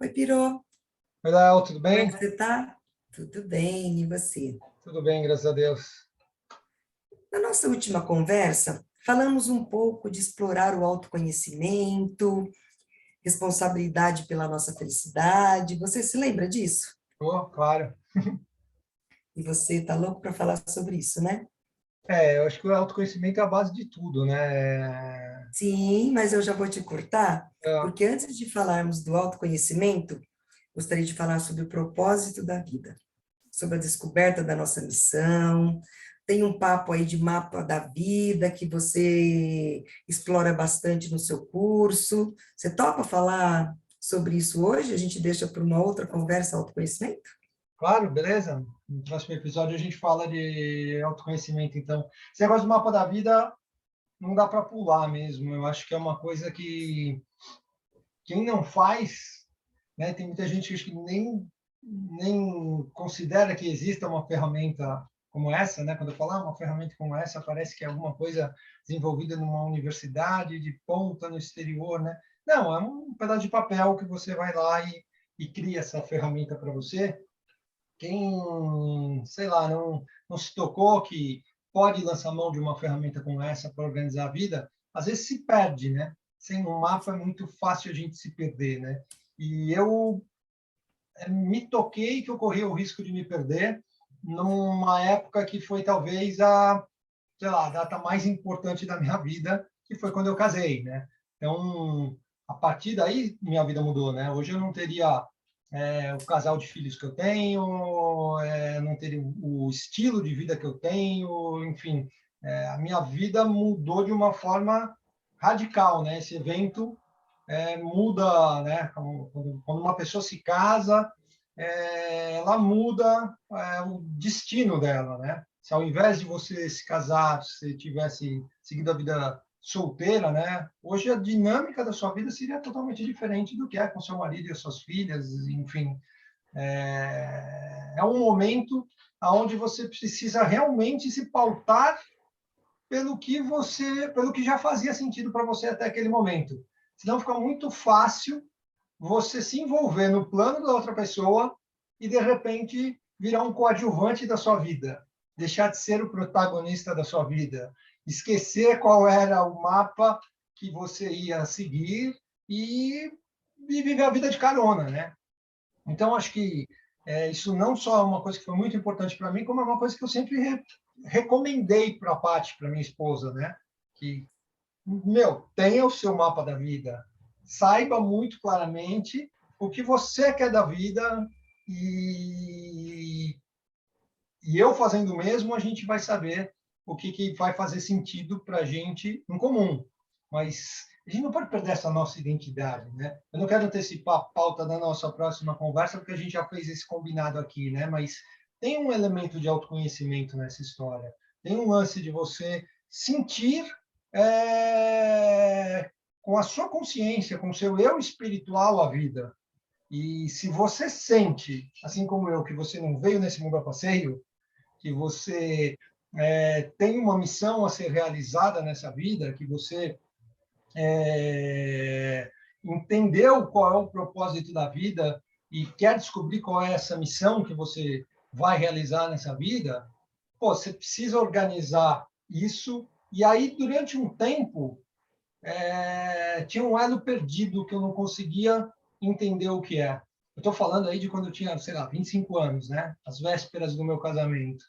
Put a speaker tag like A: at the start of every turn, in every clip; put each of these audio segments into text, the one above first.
A: Oi, Pirô.
B: Oi, Léo, tudo
A: Como é
B: bem?
A: que você tá? Tudo bem, e você?
B: Tudo bem, graças a Deus.
A: Na nossa última conversa, falamos um pouco de explorar o autoconhecimento, responsabilidade pela nossa felicidade. Você se lembra disso?
B: Oh, claro.
A: E você está louco para falar sobre isso, né?
B: Eu acho que o autoconhecimento é a base de tudo, né?
A: Sim, mas eu já vou te cortar,
B: É,
A: porque antes de falarmos do autoconhecimento, gostaria de falar sobre o propósito da vida, sobre a descoberta da nossa missão. Tem um papo aí de mapa da vida que você explora bastante no seu curso. Você topa falar sobre isso hoje? A gente deixa para uma outra conversa, autoconhecimento?
B: claro, beleza? No próximo episódio a gente fala de autoconhecimento, então. Esse negócio do mapa da vida não dá para pular mesmo. Eu acho que é uma coisa que quem não faz, né? Tem muita gente que acho que nem considera que exista uma ferramenta como essa, né? Quando eu falo uma ferramenta como essa, parece que é alguma coisa desenvolvida numa universidade de ponta no exterior, né? Não, é um pedaço de papel que você vai lá e cria essa ferramenta para você. Quem, sei lá, não se tocou que pode lançar mão de uma ferramenta como essa para organizar a vida, às vezes se perde, né? Sem um mapa é muito fácil a gente se perder, né? E eu me toquei que eu corria o risco de me perder numa época que foi talvez sei lá, a data mais importante da minha vida, que foi quando eu casei, né? Então, a partir daí, minha vida mudou, né? Hoje eu não teria o casal de filhos que eu tenho, não teria o estilo de vida que eu tenho, enfim, a minha vida mudou de uma forma radical, né? Esse evento muda, né? Quando uma pessoa se casa, ela muda o destino dela, né? Se ao invés de você se casar, você tivesse seguido a vida solteira, né? Hoje a dinâmica da sua vida seria totalmente diferente do que é com seu marido e as suas filhas, enfim. É um momento onde você precisa realmente se pautar pelo que já fazia sentido para você até aquele momento. Senão fica muito fácil você se envolver no plano da outra pessoa e, de repente, virar um coadjuvante da sua vida, deixar de ser o protagonista da sua vida, esquecer qual era o mapa que você ia seguir e viver a vida de carona, né? Então, acho que isso não só é uma coisa que foi muito importante para mim, como é uma coisa que eu sempre recomendei para a Paty, para minha esposa, né? Que tenha o seu mapa da vida, saiba muito claramente o que você quer da vida e, e eu fazendo o mesmo, a gente vai saber que vai fazer sentido para a gente em comum. Mas a gente não pode perder essa nossa identidade, né? Eu não quero antecipar a pauta da nossa próxima conversa, porque a gente já fez esse combinado aqui, né? Mas tem um elemento de autoconhecimento nessa história. Tem um lance de você sentir com a sua consciência, com o seu eu espiritual a vida. E se você sente, assim como eu, que você não veio nesse mundo a passeio, que você tem uma missão a ser realizada nessa vida, que você entendeu qual é o propósito da vida e quer descobrir qual é essa missão que você vai realizar nessa vida, pô, você precisa organizar isso. E aí, durante um tempo, tinha um elo perdido que eu não conseguia entender o que é. Eu estou falando aí de quando eu tinha, sei lá, 25 anos, né? As vésperas do meu casamento.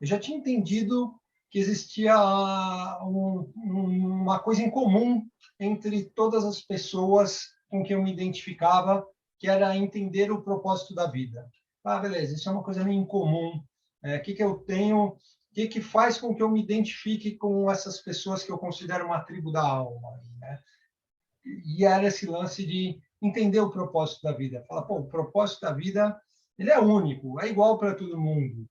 B: Eu já tinha entendido que existia uma coisa em comum entre todas as pessoas com quem eu me identificava, que era entender o propósito da vida. Ah, beleza, isso é uma coisa meio incomum. O que eu tenho, o que faz com que eu me identifique com essas pessoas que eu considero uma tribo da alma, né? E era esse lance de entender o propósito da vida. Fala, pô, o propósito da vida ele é único, é igual para todo mundo.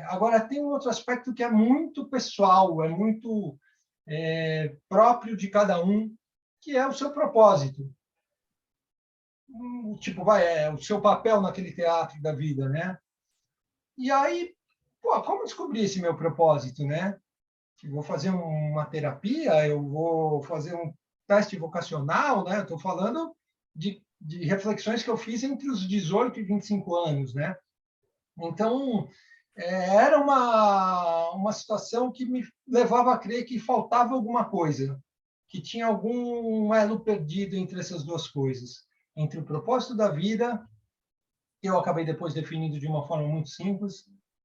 B: Agora, tem um outro aspecto que é muito pessoal, é muito próprio de cada um, que é o seu propósito. Tipo, o seu papel naquele teatro da vida, né? E aí, pô, como descobrir esse meu propósito, né? Eu vou fazer uma terapia, eu vou fazer um teste vocacional, né? Estou falando de de reflexões que eu fiz entre os 18 e 25 anos, né? Então, era uma situação que me levava a crer que faltava alguma coisa, que tinha algum elo perdido entre essas duas coisas, entre o propósito da vida, que eu acabei depois definindo de uma forma muito simples,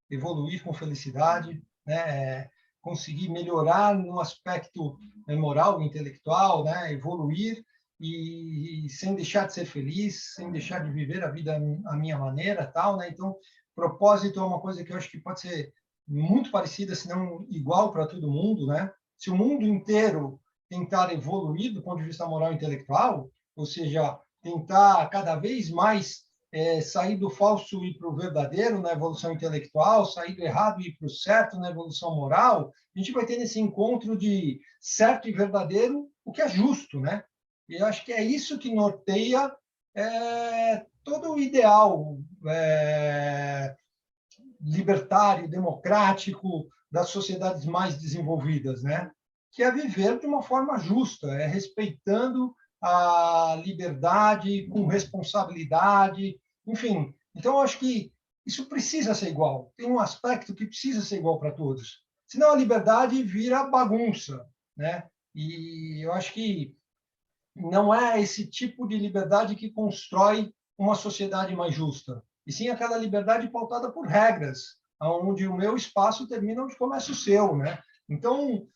B: evoluir com felicidade, né? Conseguir melhorar no aspecto moral e intelectual, né? Evoluir e sem deixar de ser feliz, sem deixar de viver a vida à minha maneira, tal, né? Então, propósito é uma coisa que eu acho que pode ser muito parecida, se não igual para todo mundo, né? Se o mundo inteiro tentar evoluir do ponto de vista moral e intelectual, ou seja, tentar cada vez mais sair do falso e ir para o verdadeiro na evolução intelectual, sair do errado e ir para o certo na evolução moral, a gente vai ter nesse encontro de certo e verdadeiro o que é justo, né? E eu acho que é isso que norteia todo o ideal libertário, democrático das sociedades mais desenvolvidas, né? Que é viver de uma forma justa, respeitando a liberdade com responsabilidade, enfim. Então, eu acho que isso precisa ser igual. Tem um aspecto que precisa ser igual para todos. Senão a liberdade vira bagunça, né? E eu acho que não é esse tipo de liberdade que constrói uma sociedade mais justa, e sim aquela liberdade pautada por regras, onde o meu espaço termina onde começa o seu, né? Então,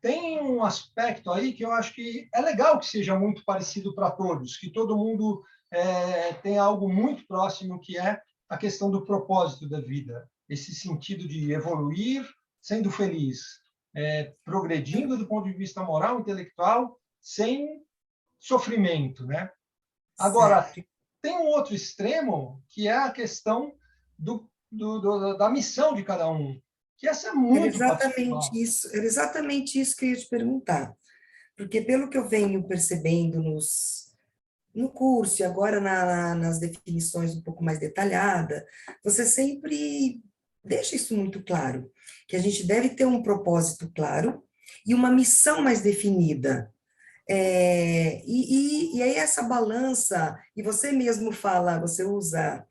B: tem um aspecto aí que eu acho que é legal que seja muito parecido para todos, que todo mundo tenha algo muito próximo, que é a questão do propósito da vida, esse sentido de evoluir sendo feliz, progredindo do ponto de vista moral, intelectual, sem sofrimento, né? Agora,
A: Certo.
B: tem um outro extremo, que é a questão da missão de cada um, que essa é muito particular.
A: Era exatamente isso que eu ia te perguntar. Porque pelo que eu venho percebendo no curso e agora nas definições um pouco mais detalhada, você sempre deixa isso muito claro, que a gente deve ter um propósito claro e uma missão mais definida. E aí essa balança, e você mesmo fala, você usa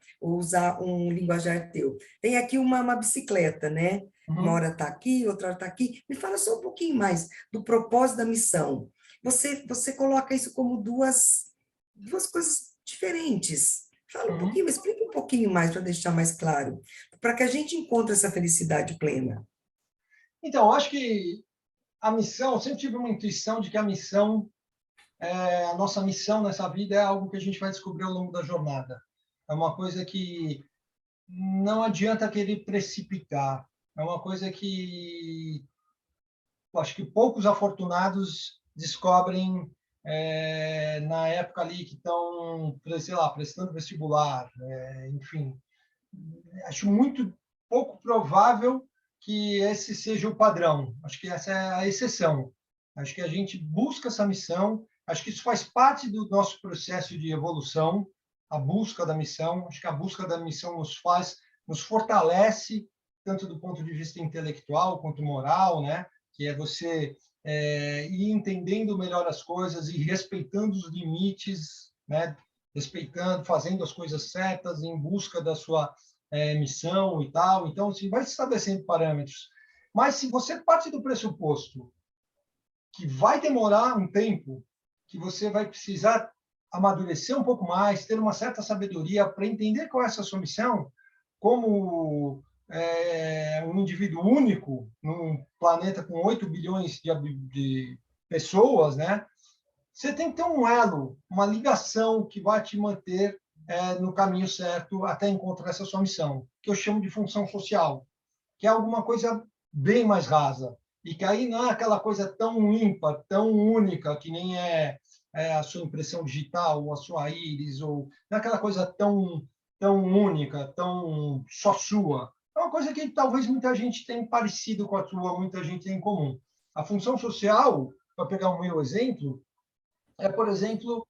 A: um linguajar teu. Tem aqui uma bicicleta, né? Uma
B: Uhum.
A: hora está aqui, outra hora está aqui. Me fala só um pouquinho mais do propósito da missão. Você coloca isso como duas coisas diferentes. Fala um
B: Uhum.
A: pouquinho, explica um pouquinho mais para deixar mais claro, para que a gente encontre essa felicidade plena.
B: Então, acho que a missão, eu sempre tive uma intuição de que a nossa missão nessa vida é algo que a gente vai descobrir ao longo da jornada. É uma coisa que não adianta querer precipitar. É uma coisa que eu acho que poucos afortunados descobrem na época ali que estão, sei lá, prestando vestibular, enfim. Acho muito pouco provável que esse seja o padrão. Acho que essa é a exceção. Acho que a gente busca essa missão. Acho que isso faz parte do nosso processo de evolução, a busca da missão. Acho que a busca da missão nos fortalece, tanto do ponto de vista intelectual quanto moral, né? Que é você ir entendendo melhor as coisas e respeitando os limites, né? Respeitando, fazendo as coisas certas em busca da sua missão e tal. Então, assim, vai estabelecendo parâmetros. Mas se você parte do pressuposto que vai demorar um tempo, que você vai precisar amadurecer um pouco mais, ter uma certa sabedoria para entender qual é essa sua missão, como um indivíduo único num planeta com 8 bilhões de pessoas, né? Você tem que ter um elo, uma ligação que vai te manter no caminho certo até encontrar essa sua missão, que eu chamo de função social, que é alguma coisa bem mais rasa, e que aí não é aquela coisa tão ímpar, tão única, que nem a sua impressão digital, ou a sua íris, ou não é aquela coisa tão única, tão só sua. É uma coisa que talvez muita gente tenha parecido com a tua, muita gente tem em comum. A função social, para pegar o meu exemplo, por exemplo,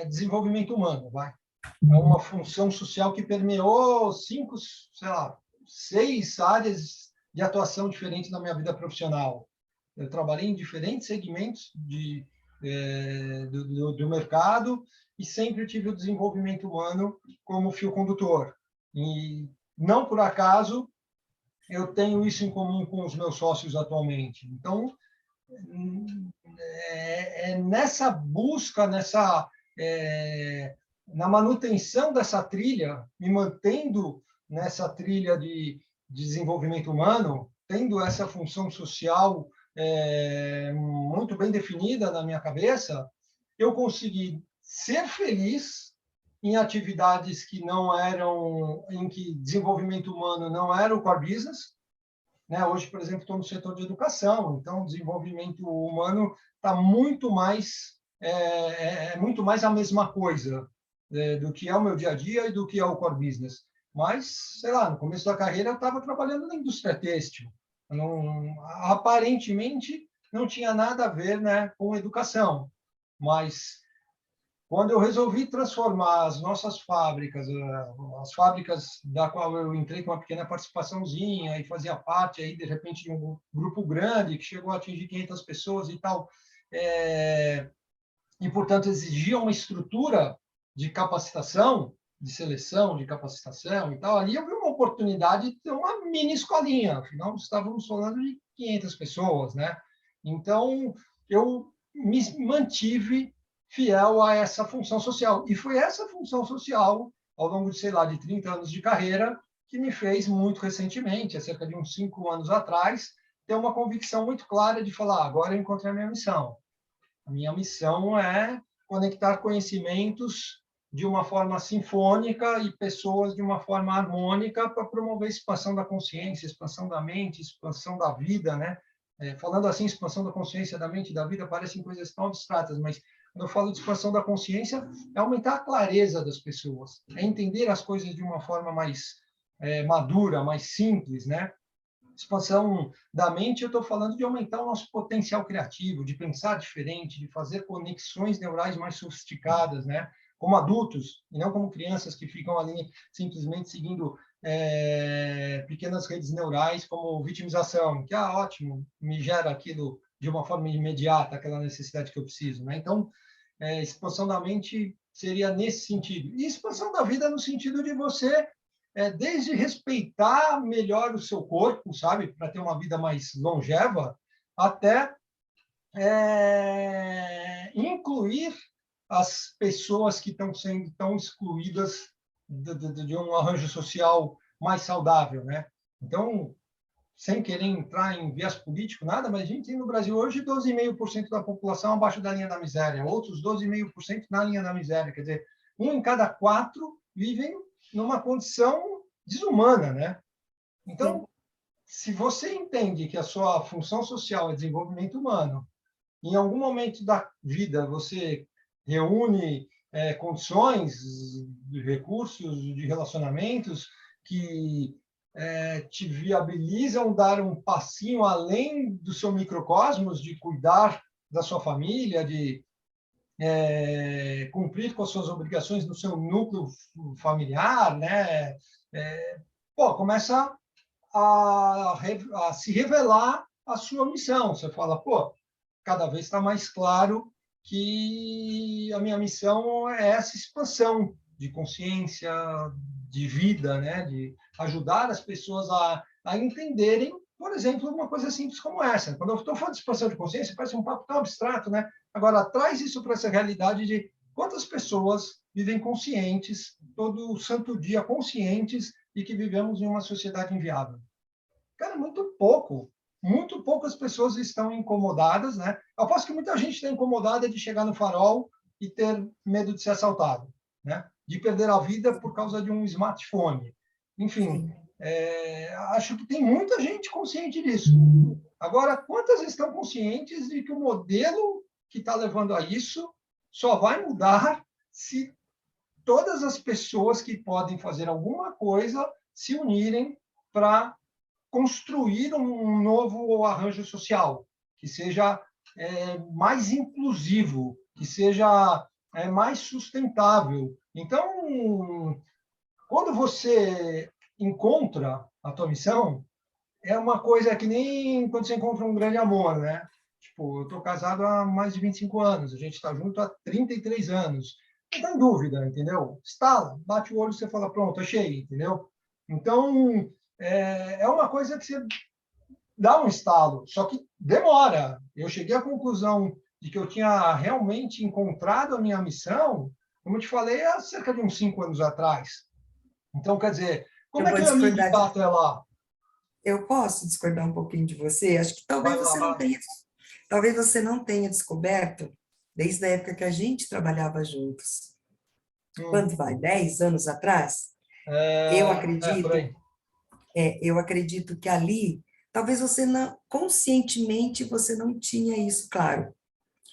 B: desenvolvimento humano, vai. É uma função social que permeou 5, sei lá, 6 áreas de atuação diferentes na minha vida profissional. Eu trabalhei em diferentes segmentos do mercado e sempre tive o desenvolvimento humano como fio condutor. E não por acaso eu tenho isso em comum com os meus sócios atualmente. Então, nessa busca, na manutenção dessa trilha, me mantendo nessa trilha de desenvolvimento humano, tendo essa função social muito bem definida na minha cabeça, eu consegui ser feliz em atividades que não eram, em que desenvolvimento humano não era o core business, né? Hoje, por exemplo, estou no setor de educação, então o desenvolvimento humano está muito mais a mesma coisa do que é o meu dia a dia e do que é o core business. Mas, sei lá, no começo da carreira eu estava trabalhando na indústria têxtil. Aparentemente não tinha nada a ver, né, com educação, mas quando eu resolvi transformar as nossas fábricas, as fábricas da qual eu entrei com uma pequena participaçãozinha e fazia parte, aí, de repente, de um grupo grande que chegou a atingir 500 pessoas e tal, e, portanto, exigia uma estrutura de capacitação, de seleção, de capacitação e tal, ali eu vi uma oportunidade de ter uma mini escolinha, afinal, estávamos falando de 500 pessoas, né? Então, eu me mantive fiel a essa função social. E foi essa função social, ao longo de, sei lá, de 30 anos de carreira, que me fez muito recentemente, há cerca de uns 5 anos atrás, ter uma convicção muito clara de falar, agora eu encontrei a minha missão. A minha missão é conectar conhecimentos de uma forma sinfônica e pessoas de uma forma harmônica para promover a expansão da consciência, expansão da mente, expansão da vida, né? Falando assim, expansão da consciência, da mente e da vida parecem coisas tão abstratas, mas quando eu falo de expansão da consciência, é aumentar a clareza das pessoas, é entender as coisas de uma forma mais madura, mais simples, né? Expansão da mente, eu estou falando de aumentar o nosso potencial criativo, de pensar diferente, de fazer conexões neurais mais sofisticadas, né? Como adultos, e não como crianças que ficam ali simplesmente seguindo pequenas redes neurais como vitimização, que, ótimo, me gera aquilo de uma forma imediata, aquela necessidade que eu preciso, né? Então, expansão da mente seria nesse sentido. E expansão da vida no sentido de você desde respeitar melhor o seu corpo, sabe, para ter uma vida mais longeva, até incluir as pessoas que estão sendo tão excluídas de um arranjo social mais saudável, né? Então, sem querer entrar em viés político, nada, mas a gente tem no Brasil hoje 12,5% da população abaixo da linha da miséria, outros 12,5% na linha da miséria, quer dizer, 1 em cada 4 vivem numa condição desumana, né? Então, se você entende que a sua função social é desenvolvimento humano, em algum momento da vida você reúne condições, de recursos, de relacionamentos que te viabilizam dar um passinho além do seu microcosmos, de cuidar da sua família, de cumprir com as suas obrigações no seu núcleo familiar, né? Começa a se revelar a sua missão. Você fala, cada vez está mais claro que a minha missão é essa expansão de consciência, de vida, né? De ajudar as pessoas a entenderem, por exemplo, uma coisa simples como essa. Quando eu estou falando de expansão de consciência, parece um papo tão abstrato, né? Agora, traz isso para essa realidade de quantas pessoas vivem conscientes, todo santo dia conscientes, e que vivemos em uma sociedade inviável. Cara, muito poucas pessoas estão incomodadas, né? Eu aposto que muita gente está incomodada de chegar no farol e ter medo de ser assaltado, né? De perder a vida por causa de um smartphone. Enfim, acho que tem muita gente consciente disso. Agora, quantas estão conscientes de que o modelo que está levando a isso só vai mudar se todas as pessoas que podem fazer alguma coisa se unirem para construir um novo arranjo social, que seja mais inclusivo, que seja mais sustentável. Então, quando você encontra a tua missão, é uma coisa que nem quando você encontra um grande amor, né? Tipo, eu estou casado há mais de 25 anos, a gente está junto há 33 anos. Não tem dúvida, entendeu? Estala, bate o olho e você fala, pronto, achei, entendeu? Então, é uma coisa que você dá um estalo, só que demora. Eu cheguei à conclusão de que eu tinha realmente encontrado a minha missão, como eu te falei, há cerca de uns 5 anos atrás. Então, quer dizer, como
A: Eu
B: é
A: vou
B: que eu ia me
A: discordar
B: guiar até lá?
A: eu posso discordar um pouquinho de você? Acho que
B: Vai lá, vai.
A: talvez você não tenha descoberto desde a época que a gente trabalhava juntos.
B: Hum,
A: Quanto vai? 10 anos atrás? Eu
B: por
A: acredito,
B: aí.
A: eu acredito que ali, talvez você não, conscientemente você não tinha isso claro,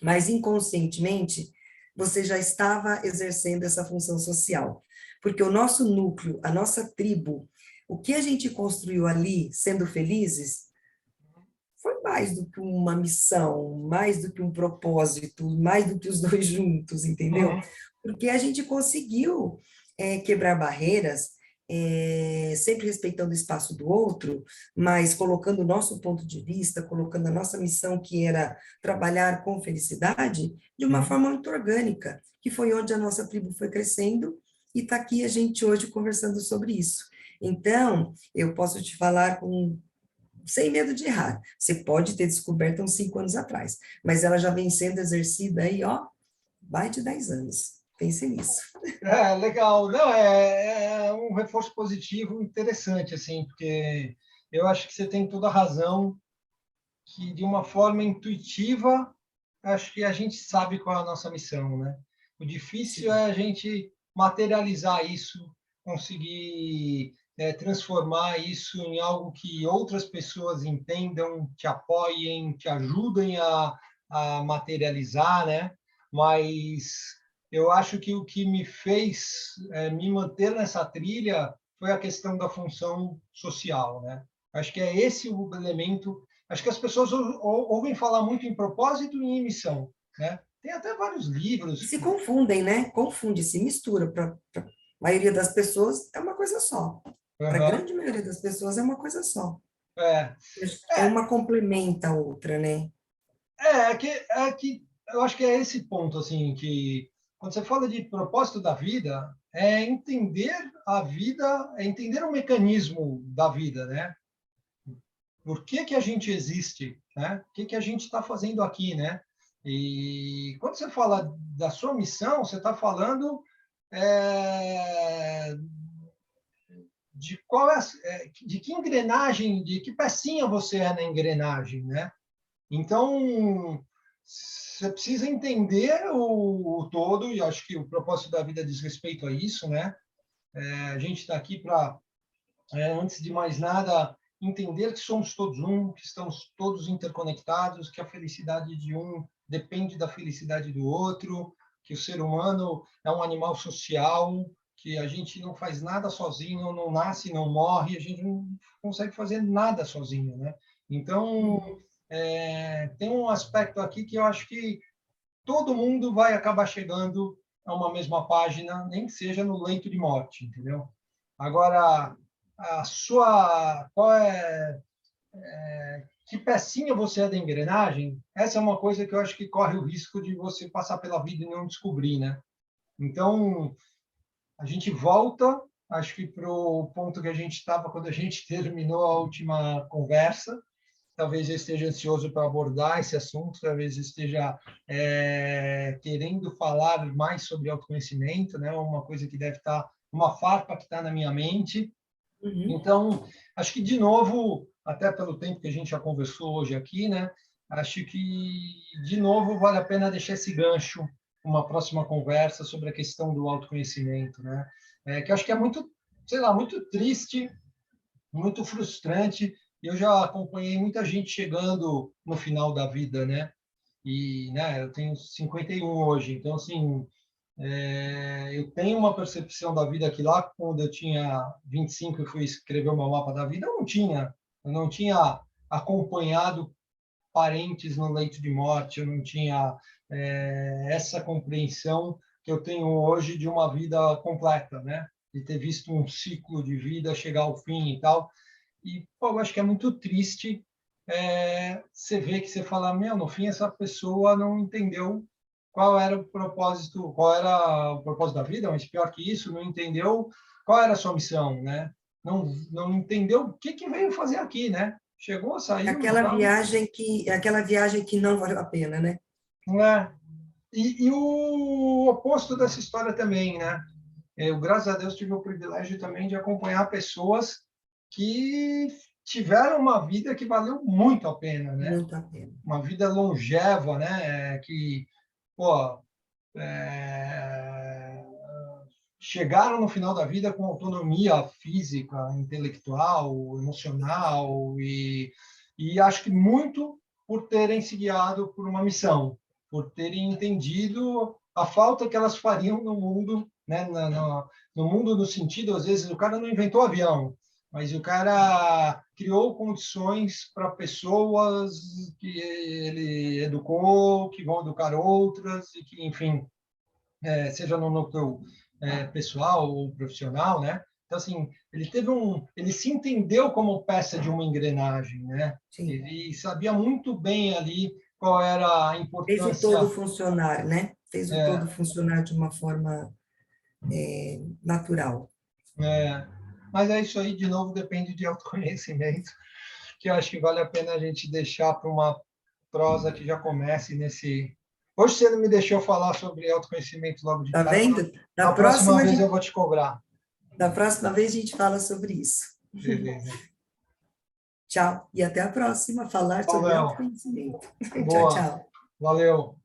A: mas inconscientemente você já estava exercendo essa função social. Porque o nosso núcleo, a nossa tribo, o que a gente construiu ali, sendo felizes, foi mais do que uma missão, mais do que um propósito, mais do que os dois juntos, entendeu?
B: Uhum,
A: Porque a gente conseguiu quebrar barreiras, sempre respeitando o espaço do outro, mas colocando o nosso ponto de vista, colocando a nossa missão, que era trabalhar com felicidade, de uma
B: uhum.
A: forma muito orgânica, que foi onde a nossa tribo foi crescendo, e está aqui a gente hoje conversando sobre isso. Então, eu posso te falar com sem medo de errar. Você pode ter descoberto uns 5 anos atrás, mas ela já vem sendo exercida aí, ó, mais de 10 anos. Pense nisso.
B: Legal. Não, é um reforço positivo interessante, assim, porque eu acho que você tem toda a razão que, de uma forma intuitiva, acho que a gente sabe qual é a nossa missão, né? O difícil
A: Sim.
B: é a gente materializar isso, conseguir transformar isso em algo que outras pessoas entendam, te apoiem, te ajudem a materializar, né? Mas eu acho que o que me fez me manter nessa trilha foi a questão da função social, né? Acho que é esse o elemento. Acho que as pessoas ouvem falar muito em propósito e em missão, né? Tem até vários
A: E
B: livros
A: se
B: que.
A: confundem, né? Confunde, se mistura. Para a maioria das pessoas é uma coisa só. Para a
B: Uhum.
A: grande maioria das pessoas é uma coisa só.
B: É,
A: É
B: é,
A: uma complementa a outra, né?
B: é que eu acho que é esse ponto, assim, que quando você fala de propósito da vida, é entender a vida, é entender o mecanismo da vida, né? Por que que a gente existe, né? O que que a gente está fazendo aqui, né? E quando você fala da sua missão, você está falando é, de qual de que engrenagem, de que pecinha você é na engrenagem, né? Então, você precisa entender o todo, e acho que o propósito da vida diz respeito a isso, né? A gente está aqui para, antes de mais nada, entender que somos todos um, que estamos todos interconectados, que a felicidade de um depende da felicidade do outro, que o ser humano é um animal social, que a gente não faz nada sozinho, não nasce, não morre, a gente não consegue fazer nada sozinho, né? Então,
A: Uhum.
B: tem um aspecto aqui que eu acho que todo mundo vai acabar chegando a uma mesma página, nem que seja no leito de morte, entendeu? Agora, a sua, qual é, que pecinha você é da engrenagem? Essa é uma coisa que eu acho que corre o risco de você passar pela vida e não descobrir, né? Então, a gente volta, acho que para o ponto que a gente estava quando a gente terminou a última conversa. Talvez eu esteja ansioso para abordar esse assunto, talvez eu esteja querendo falar mais sobre autoconhecimento, né? Uma coisa que deve estar, uma farpa que está na minha mente.
A: Uhum.
B: Então, acho que, de novo, até pelo tempo que a gente já conversou hoje aqui, né? Acho que, de novo, vale a pena deixar esse gancho, uma próxima conversa sobre a questão do autoconhecimento, né? Que eu acho que é muito, sei lá, muito triste, muito frustrante. Eu já acompanhei muita gente chegando no final da vida, né? E, né, eu tenho 51 hoje, então, assim, eu tenho uma percepção da vida que lá, quando eu tinha 25 e fui escrever o meu mapa da vida, eu não tinha acompanhado parentes no leito de morte, eu não tinha essa compreensão que eu tenho hoje de uma vida completa, né? De ter visto um ciclo de vida chegar ao fim e tal. E pô, eu acho que é muito triste você vê que você fala, meu, no fim essa pessoa não entendeu qual era o propósito da vida, mas pior que isso, não entendeu qual era a sua missão, né? Não entendeu o que veio fazer aqui, né? Chegou, saiu, não tá,
A: Aquela viagem que não valeu a pena, né?
B: não é. E o oposto dessa história também, né? Eu, graças a Deus, tive o privilégio também de acompanhar pessoas que tiveram uma vida que valeu muito a pena, né?
A: Muito a pena.
B: Uma vida longeva, né? Que, pô, chegaram no final da vida com autonomia física, intelectual, emocional e acho que muito por terem se guiado por uma missão, por terem entendido a falta que elas fariam no mundo, né? No mundo no sentido, às vezes, o cara não inventou avião, mas o cara criou condições para pessoas que ele educou, que vão educar outras e que, enfim, seja no núcleo pessoal ou profissional, né? Então, assim, ele se entendeu como peça de uma engrenagem, né?
A: Sim.
B: Ele sabia muito bem ali qual era a
A: Fez o todo
B: importância.
A: funcionar, né? Fez o todo
B: É,
A: funcionar de uma forma natural.
B: é, mas é isso aí, de novo, depende de autoconhecimento, que eu acho que vale a pena a gente deixar para uma prosa que já comece nesse. Hoje você não me deixou falar sobre autoconhecimento logo de
A: Tá
B: cara.
A: vendo?
B: Na próxima vez eu vou te cobrar.
A: Da próxima vez a gente fala sobre isso.
B: Beleza.
A: Tchau. E até a próxima, falar sobre
B: Valeu.
A: autoconhecimento. Tchau,
B: Boa.
A: tchau.
B: Valeu.